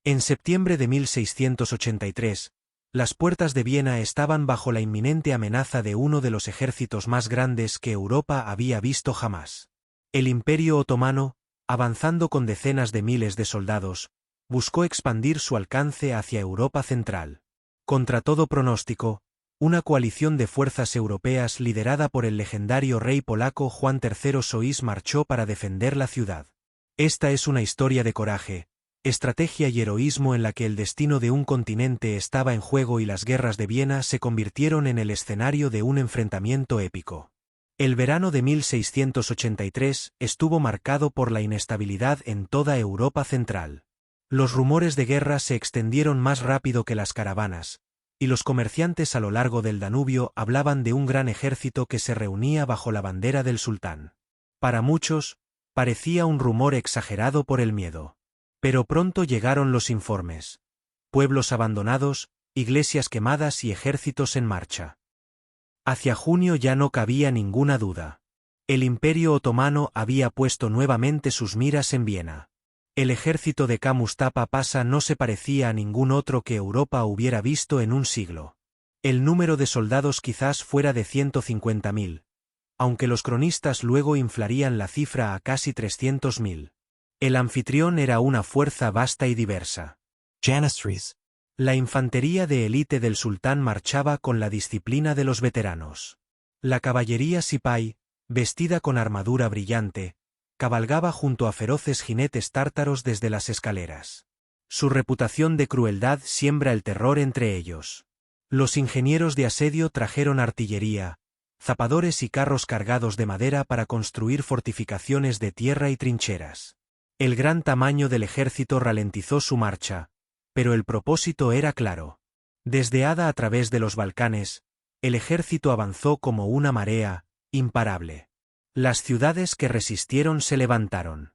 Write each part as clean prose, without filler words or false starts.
En septiembre de 1683, las puertas de Viena estaban bajo la inminente amenaza de uno de los ejércitos más grandes que Europa había visto jamás. El Imperio Otomano, avanzando con decenas de miles de soldados, buscó expandir su alcance hacia Europa Central. Contra todo pronóstico, una coalición de fuerzas europeas liderada por el legendario rey polaco Juan III Sois marchó para defender la ciudad. Esta es una historia de coraje, estrategia y heroísmo en la que el destino de un continente estaba en juego y las guerras de Viena se convirtieron en el escenario de un enfrentamiento épico. El verano de 1683 estuvo marcado por la inestabilidad en toda Europa Central. Los rumores de guerra se extendieron más rápido que las caravanas, y los comerciantes a lo largo del Danubio hablaban de un gran ejército que se reunía bajo la bandera del sultán. Para muchos, parecía un rumor exagerado por el miedo. Pero pronto llegaron los informes. Pueblos abandonados, iglesias quemadas y ejércitos en marcha. Hacia junio ya no cabía ninguna duda. El Imperio Otomano había puesto nuevamente sus miras en Viena. El ejército de Mustafa Pasha no se parecía a ningún otro que Europa hubiera visto en un siglo. El número de soldados quizás fuera de 150.000, aunque los cronistas luego inflarían la cifra a casi 300.000. El anfitrión era una fuerza vasta y diversa. Janissaries. La infantería de élite del sultán marchaba con la disciplina de los veteranos. La caballería Sipai, vestida con armadura brillante, cabalgaba junto a feroces jinetes tártaros desde las escaleras. Su reputación de crueldad siembra el terror entre ellos. Los ingenieros de asedio trajeron artillería, zapadores y carros cargados de madera para construir fortificaciones de tierra y trincheras. El gran tamaño del ejército ralentizó su marcha, pero el propósito era claro. Desde Ada a través de los Balcanes, el ejército avanzó como una marea, imparable. Las ciudades que resistieron se levantaron.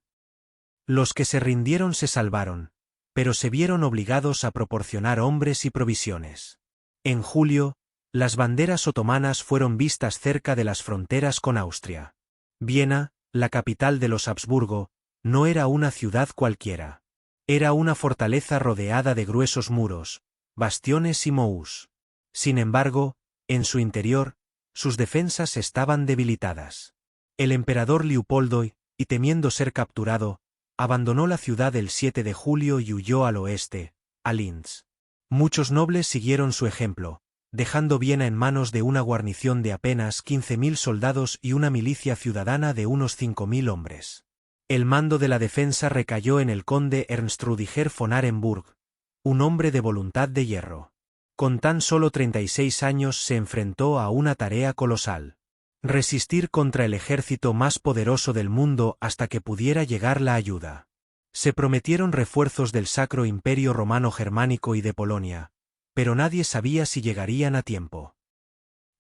Los que se rindieron se salvaron, pero se vieron obligados a proporcionar hombres y provisiones. En julio, las banderas otomanas fueron vistas cerca de las fronteras con Austria. Viena, la capital de los Habsburgo, no era una ciudad cualquiera. Era una fortaleza rodeada de gruesos muros, bastiones y mohús. Sin embargo, en su interior, sus defensas estaban debilitadas. El emperador Leopoldo, y temiendo ser capturado, abandonó la ciudad el 7 de julio y huyó al oeste, a Linz. Muchos nobles siguieron su ejemplo, dejando Viena en manos de una guarnición de apenas 15.000 soldados y una milicia ciudadana de unos 5.000 hombres. El mando de la defensa recayó en el conde Ernst Rüdiger von Arenburg, un hombre de voluntad de hierro. Con tan solo 36 años se enfrentó a una tarea colosal. Resistir contra el ejército más poderoso del mundo hasta que pudiera llegar la ayuda. Se prometieron refuerzos del Sacro Imperio Romano Germánico y de Polonia, pero nadie sabía si llegarían a tiempo.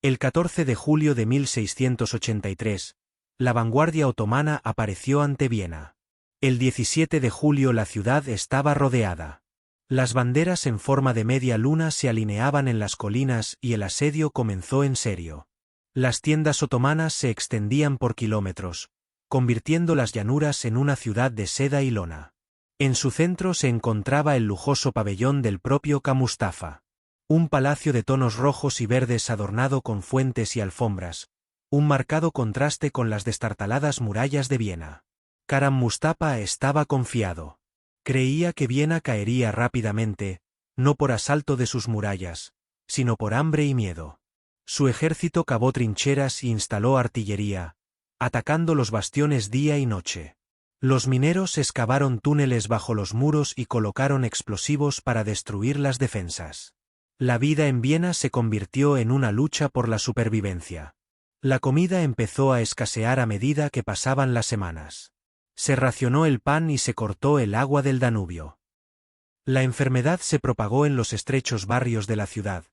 El 14 de julio de 1683, la vanguardia otomana apareció ante Viena. El 17 de julio la ciudad estaba rodeada. Las banderas en forma de media luna se alineaban en las colinas y el asedio comenzó en serio. Las tiendas otomanas se extendían por kilómetros, convirtiendo las llanuras en una ciudad de seda y lona. En su centro se encontraba el lujoso pabellón del propio Mustafa. Un palacio de tonos rojos y verdes adornado con fuentes y alfombras, un marcado contraste con las destartaladas murallas de Viena. Mustafa estaba confiado. Creía que Viena caería rápidamente, no por asalto de sus murallas, sino por hambre y miedo. Su ejército cavó trincheras y instaló artillería, atacando los bastiones día y noche. Los mineros excavaron túneles bajo los muros y colocaron explosivos para destruir las defensas. La vida en Viena se convirtió en una lucha por la supervivencia. La comida empezó a escasear a medida que pasaban las semanas. Se racionó el pan y se cortó el agua del Danubio. La enfermedad se propagó en los estrechos barrios de la ciudad,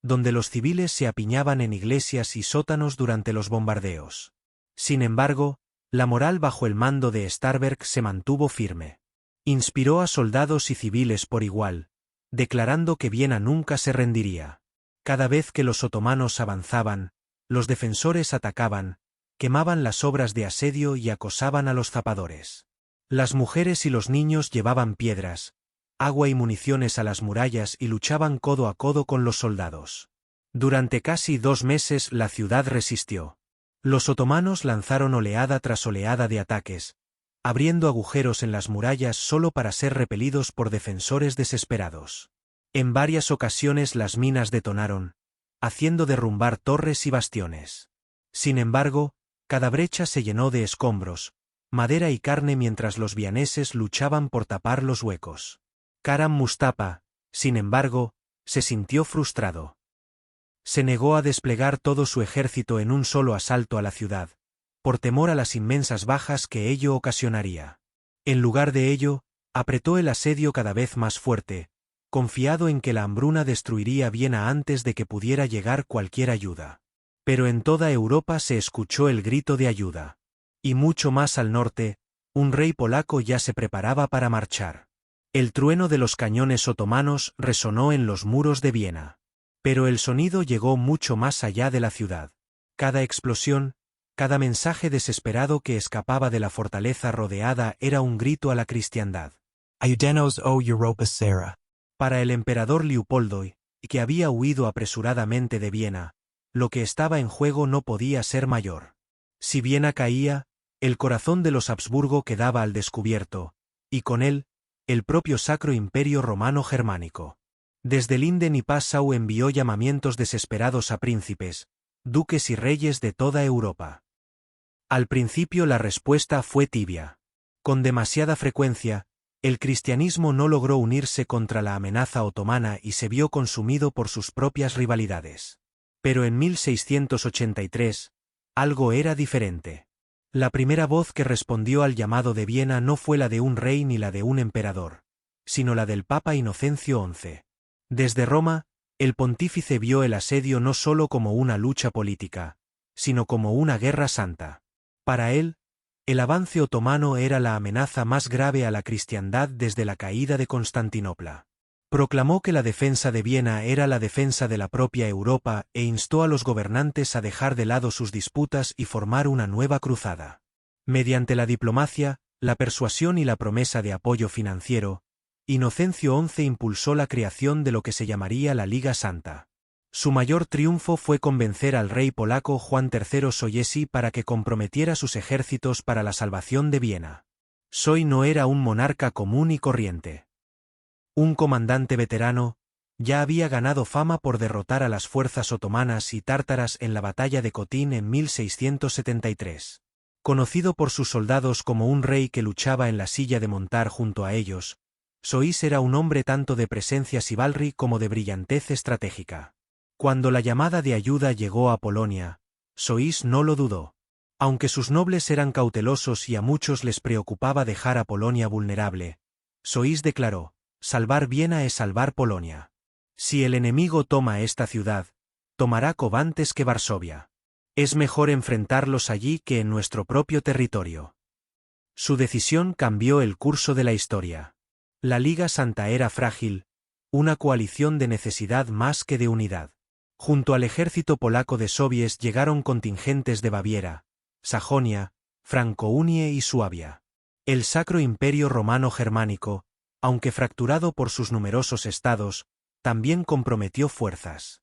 donde los civiles se apiñaban en iglesias y sótanos durante los bombardeos. Sin embargo, la moral bajo el mando de Starberg se mantuvo firme. Inspiró a soldados y civiles por igual, declarando que Viena nunca se rendiría. Cada vez que los otomanos avanzaban, los defensores atacaban, quemaban las obras de asedio y acosaban a los zapadores. Las mujeres y los niños llevaban piedras, agua y municiones a las murallas y luchaban codo a codo con los soldados. Durante casi 2 meses la ciudad resistió. Los otomanos lanzaron oleada tras oleada de ataques, abriendo agujeros en las murallas solo para ser repelidos por defensores desesperados. En varias ocasiones las minas detonaron, haciendo derrumbar torres y bastiones. Sin embargo, cada brecha se llenó de escombros, madera y carne mientras los vianeses luchaban por tapar los huecos. Karam Mustafa, sin embargo, se sintió frustrado. Se negó a desplegar todo su ejército en un solo asalto a la ciudad, por temor a las inmensas bajas que ello ocasionaría. En lugar de ello, apretó el asedio cada vez más fuerte, confiado en que la hambruna destruiría Viena antes de que pudiera llegar cualquier ayuda. Pero en toda Europa se escuchó el grito de ayuda. Y mucho más al norte, un rey polaco ya se preparaba para marchar. El trueno de los cañones otomanos resonó en los muros de Viena. Pero el sonido llegó mucho más allá de la ciudad. Cada explosión, cada mensaje desesperado que escapaba de la fortaleza rodeada era un grito a la cristiandad. Ayúdanos, oh Europa Sera. Para el emperador Leopoldo, que había huido apresuradamente de Viena, lo que estaba en juego no podía ser mayor. Si Viena caía, el corazón de los Habsburgo quedaba al descubierto, y con él, el propio Sacro Imperio Romano Germánico. Desde Linden y Passau envió llamamientos desesperados a príncipes, duques y reyes de toda Europa. Al principio la respuesta fue tibia. Con demasiada frecuencia, el cristianismo no logró unirse contra la amenaza otomana y se vio consumido por sus propias rivalidades. Pero en 1683, algo era diferente. La primera voz que respondió al llamado de Viena no fue la de un rey ni la de un emperador, sino la del Papa Inocencio XI. Desde Roma, el pontífice vio el asedio no solo como una lucha política, sino como una guerra santa. Para él, el avance otomano era la amenaza más grave a la cristiandad desde la caída de Constantinopla. Proclamó que la defensa de Viena era la defensa de la propia Europa e instó a los gobernantes a dejar de lado sus disputas y formar una nueva cruzada. Mediante la diplomacia, la persuasión y la promesa de apoyo financiero, Inocencio XI impulsó la creación de lo que se llamaría la Liga Santa. Su mayor triunfo fue convencer al rey polaco Juan III Sobieski para que comprometiera sus ejércitos para la salvación de Viena. Soy no era un monarca común y corriente. Un comandante veterano, ya había ganado fama por derrotar a las fuerzas otomanas y tártaras en la batalla de Kotin en 1673. Conocido por sus soldados como un rey que luchaba en la silla de montar junto a ellos, Sois era un hombre tanto de presencia chivalry como de brillantez estratégica. Cuando la llamada de ayuda llegó a Polonia, Sois no lo dudó. Aunque sus nobles eran cautelosos y a muchos les preocupaba dejar a Polonia vulnerable, Sois declaró: salvar Viena es salvar Polonia. Si el enemigo toma esta ciudad, tomará Kóv antes que Varsovia. Es mejor enfrentarlos allí que en nuestro propio territorio. Su decisión cambió el curso de la historia. La Liga Santa era frágil, una coalición de necesidad más que de unidad. Junto al ejército polaco de Sobies llegaron contingentes de Baviera, Sajonia, Franconia y Suabia. El Sacro Imperio Romano Germánico, aunque fracturado por sus numerosos estados, también comprometió fuerzas.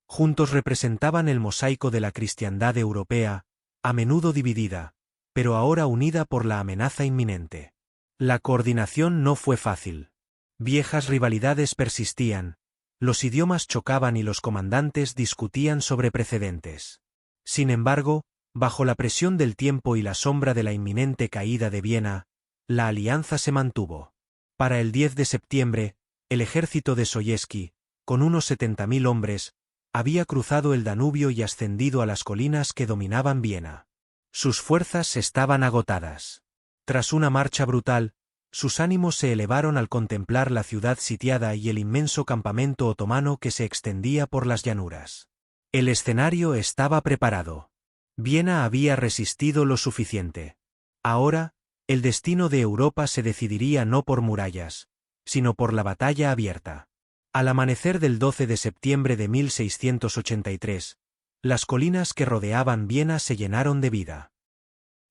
Juntos representaban el mosaico de la cristiandad europea, a menudo dividida, pero ahora unida por la amenaza inminente. La coordinación no fue fácil. Viejas rivalidades persistían, los idiomas chocaban y los comandantes discutían sobre precedentes. Sin embargo, bajo la presión del tiempo y la sombra de la inminente caída de Viena, la alianza se mantuvo. Para el 10 de septiembre, el ejército de Sobieski, con unos 70.000 hombres, había cruzado el Danubio y ascendido a las colinas que dominaban Viena. Sus fuerzas estaban agotadas. Tras una marcha brutal, sus ánimos se elevaron al contemplar la ciudad sitiada y el inmenso campamento otomano que se extendía por las llanuras. El escenario estaba preparado. Viena había resistido lo suficiente. Ahora, el destino de Europa se decidiría no por murallas, sino por la batalla abierta. Al amanecer del 12 de septiembre de 1683, las colinas que rodeaban Viena se llenaron de vida.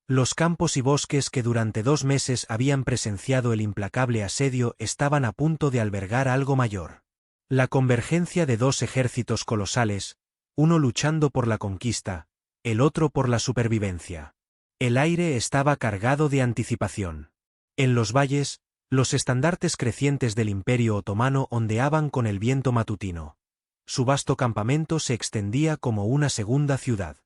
Los campos y bosques que durante 2 meses habían presenciado el implacable asedio estaban a punto de albergar algo mayor. La convergencia de 2 ejércitos colosales, uno luchando por la conquista, el otro por la supervivencia. El aire estaba cargado de anticipación. En los valles, los estandartes crecientes del Imperio Otomano ondeaban con el viento matutino. Su vasto campamento se extendía como una segunda ciudad.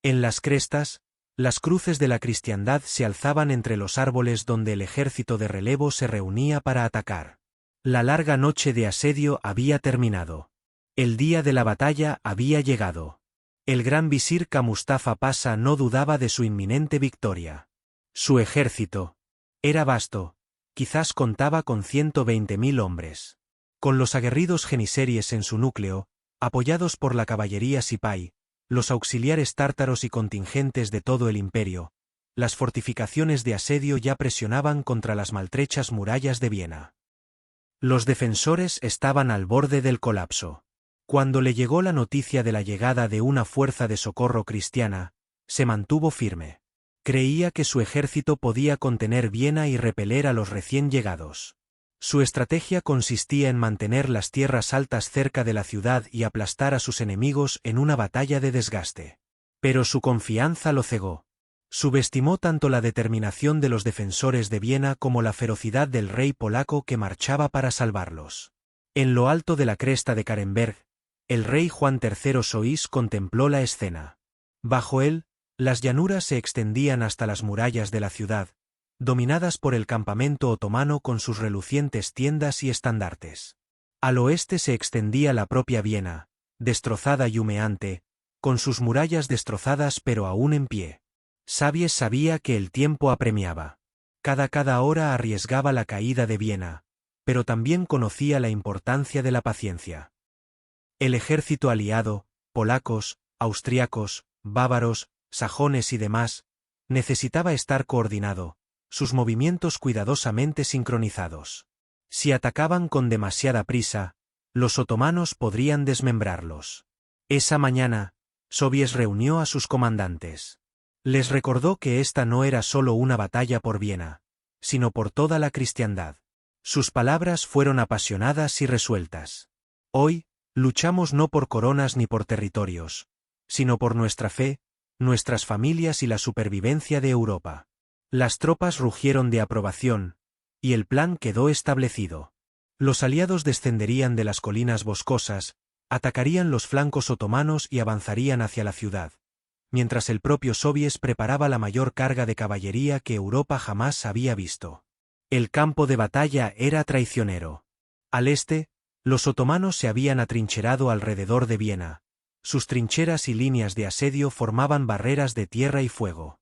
En las crestas, las cruces de la cristiandad se alzaban entre los árboles donde el ejército de relevo se reunía para atacar. La larga noche de asedio había terminado. El día de la batalla había llegado. El gran visir Mustafa Pasha no dudaba de su inminente victoria. Su ejército era vasto, quizás contaba con 120.000 hombres. Con los aguerridos jeniseries en su núcleo, apoyados por la caballería sipai, los auxiliares tártaros y contingentes de todo el imperio, las fortificaciones de asedio ya presionaban contra las maltrechas murallas de Viena. Los defensores estaban al borde del colapso. Cuando le llegó la noticia de la llegada de una fuerza de socorro cristiana, se mantuvo firme. Creía que su ejército podía contener Viena y repeler a los recién llegados. Su estrategia consistía en mantener las tierras altas cerca de la ciudad y aplastar a sus enemigos en una batalla de desgaste. Pero su confianza lo cegó. Subestimó tanto la determinación de los defensores de Viena como la ferocidad del rey polaco que marchaba para salvarlos. En lo alto de la cresta de Carenberg, el rey Juan III Soís contempló la escena. Bajo él, las llanuras se extendían hasta las murallas de la ciudad, dominadas por el campamento otomano con sus relucientes tiendas y estandartes. Al oeste se extendía la propia Viena, destrozada y humeante, con sus murallas destrozadas pero aún en pie. Sabies sabía que el tiempo apremiaba. Cada hora arriesgaba la caída de Viena, pero también conocía la importancia de la paciencia. El ejército aliado, polacos, austriacos, bávaros, sajones y demás, necesitaba estar coordinado, sus movimientos cuidadosamente sincronizados. Si atacaban con demasiada prisa, los otomanos podrían desmembrarlos. Esa mañana, Sobies reunió a sus comandantes. Les recordó que esta no era solo una batalla por Viena, sino por toda la cristiandad. Sus palabras fueron apasionadas y resueltas. Hoy, luchamos no por coronas ni por territorios, sino por nuestra fe, nuestras familias y la supervivencia de Europa. Las tropas rugieron de aprobación, y el plan quedó establecido. Los aliados descenderían de las colinas boscosas, atacarían los flancos otomanos y avanzarían hacia la ciudad, mientras el propio Sobies preparaba la mayor carga de caballería que Europa jamás había visto. El campo de batalla era traicionero. Al este, los otomanos se habían atrincherado alrededor de Viena. Sus trincheras y líneas de asedio formaban barreras de tierra y fuego.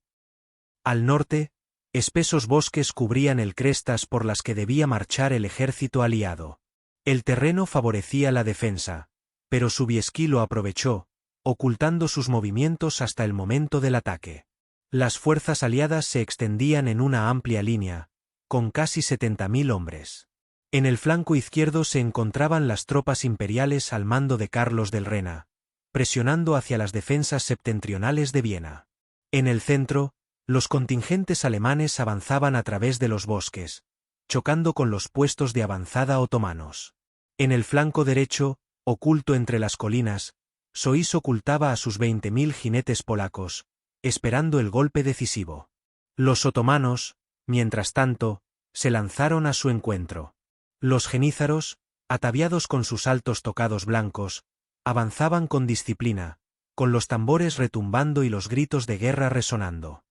Al norte, espesos bosques cubrían el crestas por las que debía marchar el ejército aliado. El terreno favorecía la defensa, pero Sobieski lo aprovechó, ocultando sus movimientos hasta el momento del ataque. Las fuerzas aliadas se extendían en una amplia línea, con casi 70.000 hombres. En el flanco izquierdo se encontraban las tropas imperiales al mando de Carlos del Rena, presionando hacia las defensas septentrionales de Viena. En el centro, los contingentes alemanes avanzaban a través de los bosques, chocando con los puestos de avanzada otomanos. En el flanco derecho, oculto entre las colinas, Soís ocultaba a sus 20.000 jinetes polacos, esperando el golpe decisivo. Los otomanos, mientras tanto, se lanzaron a su encuentro. Los genízaros, ataviados con sus altos tocados blancos, avanzaban con disciplina, con los tambores retumbando y los gritos de guerra resonando.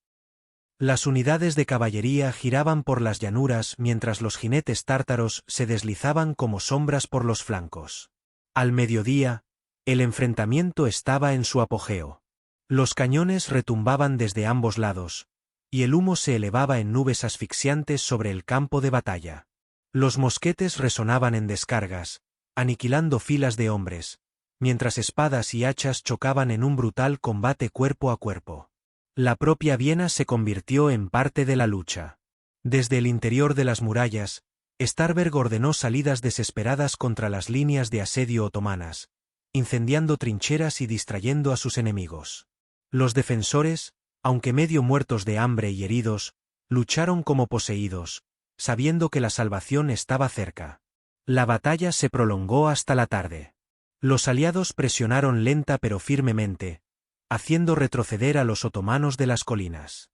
Las unidades de caballería giraban por las llanuras mientras los jinetes tártaros se deslizaban como sombras por los flancos. Al mediodía, el enfrentamiento estaba en su apogeo. Los cañones retumbaban desde ambos lados, y el humo se elevaba en nubes asfixiantes sobre el campo de batalla. Los mosquetes resonaban en descargas, aniquilando filas de hombres, mientras espadas y hachas chocaban en un brutal combate cuerpo a cuerpo. La propia Viena se convirtió en parte de la lucha. Desde el interior de las murallas, Starberg ordenó salidas desesperadas contra las líneas de asedio otomanas, incendiando trincheras y distrayendo a sus enemigos. Los defensores, Aunque medio muertos de hambre y heridos, lucharon como poseídos, sabiendo que la salvación estaba cerca. La batalla se prolongó hasta la tarde. Los aliados presionaron lenta pero firmemente, haciendo retroceder a los otomanos de las colinas.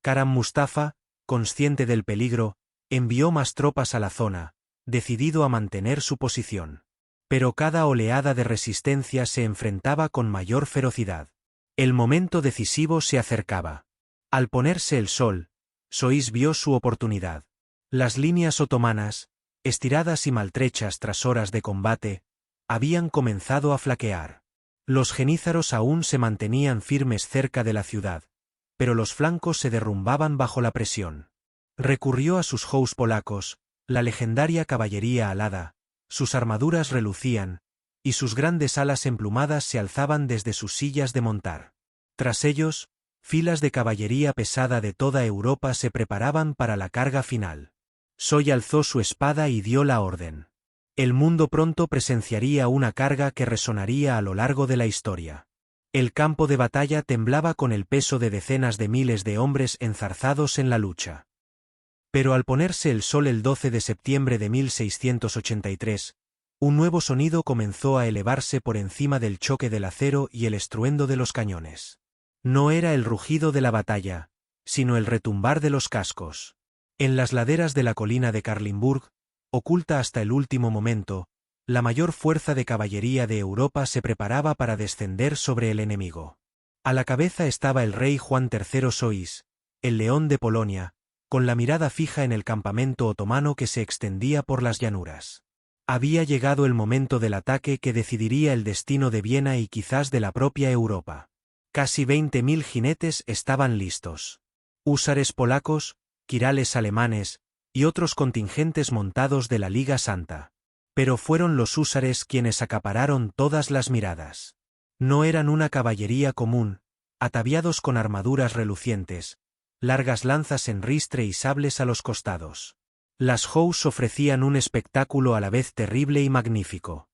Karam Mustafa, consciente del peligro, envió más tropas a la zona, decidido a mantener su posición. Pero cada oleada de resistencia se enfrentaba con mayor ferocidad. El momento decisivo se acercaba. Al ponerse el sol, Sois vio su oportunidad. Las líneas otomanas, estiradas y maltrechas tras horas de combate, habían comenzado a flaquear. Los genízaros aún se mantenían firmes cerca de la ciudad, pero los flancos se derrumbaban bajo la presión. Recurrió a sus hosts polacos, la legendaria caballería alada, sus armaduras relucían, y sus grandes alas emplumadas se alzaban desde sus sillas de montar. Tras ellos, filas de caballería pesada de toda Europa se preparaban para la carga final. Soy alzó su espada y dio la orden. El mundo pronto presenciaría una carga que resonaría a lo largo de la historia. El campo de batalla temblaba con el peso de decenas de miles de hombres enzarzados en la lucha. Pero al ponerse el sol el 12 de septiembre de 1683, un nuevo sonido comenzó a elevarse por encima del choque del acero y el estruendo de los cañones. No era el rugido de la batalla, sino el retumbar de los cascos. En las laderas de la colina de Karlinburg, oculta hasta el último momento, la mayor fuerza de caballería de Europa se preparaba para descender sobre el enemigo. A la cabeza estaba el rey Juan III Sois, el león de Polonia, con la mirada fija en el campamento otomano que se extendía por las llanuras. Había llegado el momento del ataque que decidiría el destino de Viena y quizás de la propia Europa. Casi 20.000 jinetes estaban listos. Húsares polacos, quirales alemanes, y otros contingentes montados de la Liga Santa. Pero fueron los húsares quienes acapararon todas las miradas. No eran una caballería común, ataviados con armaduras relucientes, largas lanzas en ristre y sables a los costados. Las hosts ofrecían un espectáculo a la vez terrible y magnífico.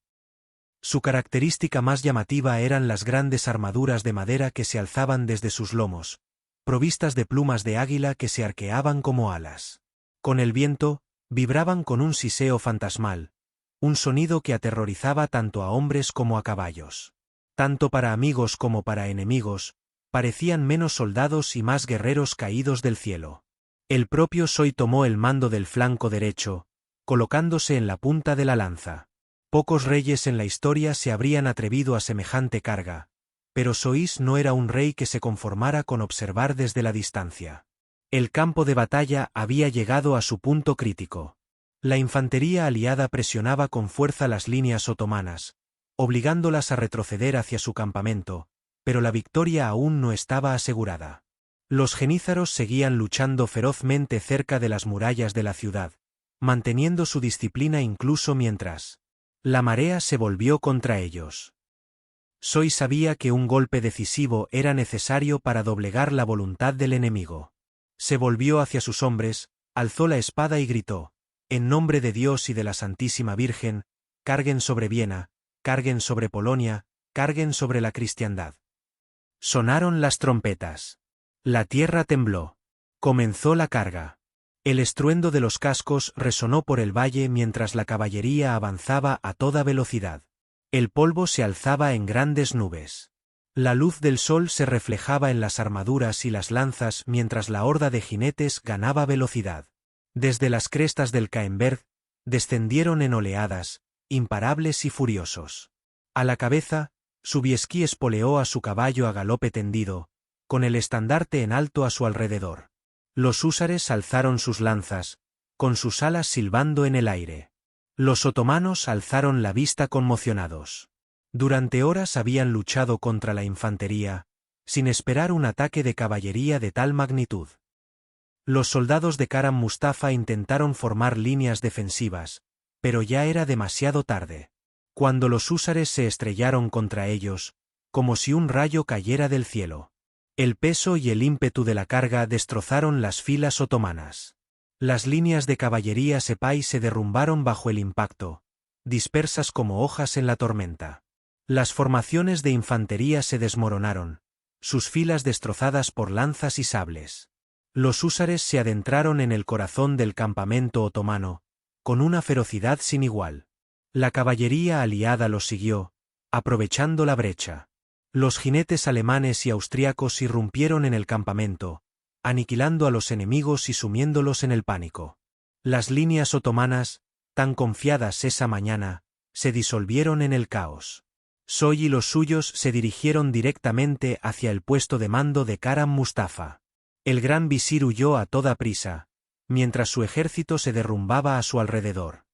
Su característica más llamativa eran las grandes armaduras de madera que se alzaban desde sus lomos, provistas de plumas de águila que se arqueaban como alas. Con el viento, vibraban con un siseo fantasmal, un sonido que aterrorizaba tanto a hombres como a caballos. Tanto para amigos como para enemigos, parecían menos soldados y más guerreros caídos del cielo. El propio Soy tomó el mando del flanco derecho, colocándose en la punta de la lanza. Pocos reyes en la historia se habrían atrevido a semejante carga, pero Sois no era un rey que se conformara con observar desde la distancia. El campo de batalla había llegado a su punto crítico. La infantería aliada presionaba con fuerza las líneas otomanas, obligándolas a retroceder hacia su campamento, pero la victoria aún no estaba asegurada. Los genízaros seguían luchando ferozmente cerca de las murallas de la ciudad, manteniendo su disciplina incluso mientras la marea se volvió contra ellos. Soy sabía que un golpe decisivo era necesario para doblegar la voluntad del enemigo. Se volvió hacia sus hombres, alzó la espada y gritó: «En nombre de Dios y de la Santísima Virgen, carguen sobre Viena, carguen sobre Polonia, carguen sobre la cristiandad». Sonaron las trompetas. La tierra tembló. Comenzó la carga. El estruendo de los cascos resonó por el valle mientras la caballería avanzaba a toda velocidad. El polvo se alzaba en grandes nubes. La luz del sol se reflejaba en las armaduras y las lanzas mientras la horda de jinetes ganaba velocidad. Desde las crestas del Caemberg, descendieron en oleadas, imparables y furiosos. A la cabeza, Sobieski espoleó a su caballo a galope tendido, con el estandarte en alto a su alrededor. Los húsares alzaron sus lanzas, con sus alas silbando en el aire. Los otomanos alzaron la vista conmocionados. Durante horas habían luchado contra la infantería, sin esperar un ataque de caballería de tal magnitud. Los soldados de Karam Mustafa intentaron formar líneas defensivas, pero ya era demasiado tarde. Cuando los húsares se estrellaron contra ellos, como si un rayo cayera del cielo. El peso y el ímpetu de la carga destrozaron las filas otomanas. Las líneas de caballería sepai se derrumbaron bajo el impacto, dispersas como hojas en la tormenta. Las formaciones de infantería se desmoronaron, sus filas destrozadas por lanzas y sables. Los húsares se adentraron en el corazón del campamento otomano, con una ferocidad sin igual. La caballería aliada los siguió, aprovechando la brecha. Los jinetes alemanes y austriacos irrumpieron en el campamento, aniquilando a los enemigos y sumiéndolos en el pánico. Las líneas otomanas, tan confiadas esa mañana, se disolvieron en el caos. Soy y los suyos se dirigieron directamente hacia el puesto de mando de Karam Mustafa. El gran visir huyó a toda prisa, mientras su ejército se derrumbaba a su alrededor.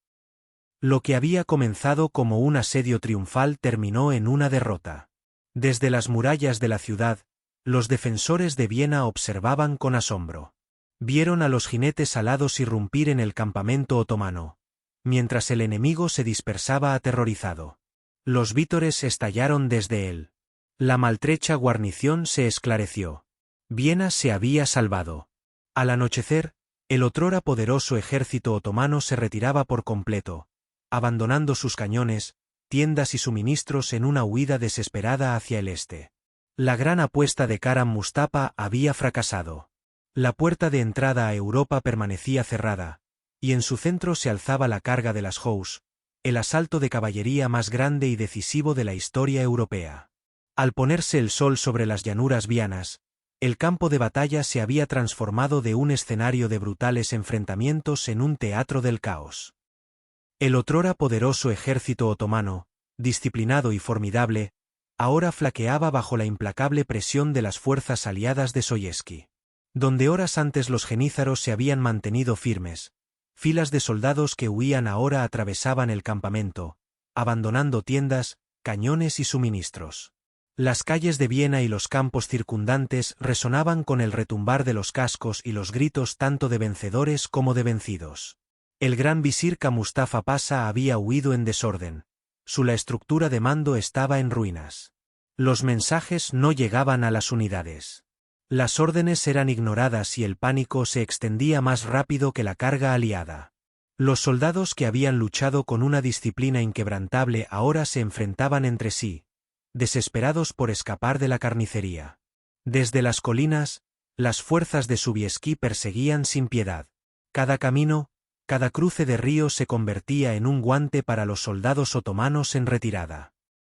Lo que había comenzado como un asedio triunfal terminó en una derrota. Desde las murallas de la ciudad, los defensores de Viena observaban con asombro. Vieron a los jinetes alados irrumpir en el campamento otomano, mientras el enemigo se dispersaba aterrorizado. Los vítores estallaron desde él. La maltrecha guarnición se esclareció. Viena se había salvado. Al anochecer, el otrora poderoso ejército otomano se retiraba por completo, abandonando sus cañones, tiendas y suministros en una huida desesperada hacia el este. La gran apuesta de Karam Mustafa había fracasado. La puerta de entrada a Europa permanecía cerrada, y en su centro se alzaba la carga de las Hous, el asalto de caballería más grande y decisivo de la historia europea. Al ponerse el sol sobre las llanuras vianas, el campo de batalla se había transformado de un escenario de brutales enfrentamientos en un teatro del caos. El otrora poderoso ejército otomano, disciplinado y formidable, ahora flaqueaba bajo la implacable presión de las fuerzas aliadas de Soyesky. Donde horas antes los genízaros se habían mantenido firmes, filas de soldados que huían ahora atravesaban el campamento, abandonando tiendas, cañones y suministros. Las calles de Viena y los campos circundantes resonaban con el retumbar de los cascos y los gritos tanto de vencedores como de vencidos. El gran visir Mustafa Pasha había huido en desorden. La estructura de mando estaba en ruinas. Los mensajes no llegaban a las unidades. Las órdenes eran ignoradas y el pánico se extendía más rápido que la carga aliada. Los soldados que habían luchado con una disciplina inquebrantable ahora se enfrentaban entre sí, desesperados por escapar de la carnicería. Desde las colinas, las fuerzas de Sobieski perseguían sin piedad. Cada camino, cada cruce de río se convertía en un guante para los soldados otomanos en retirada.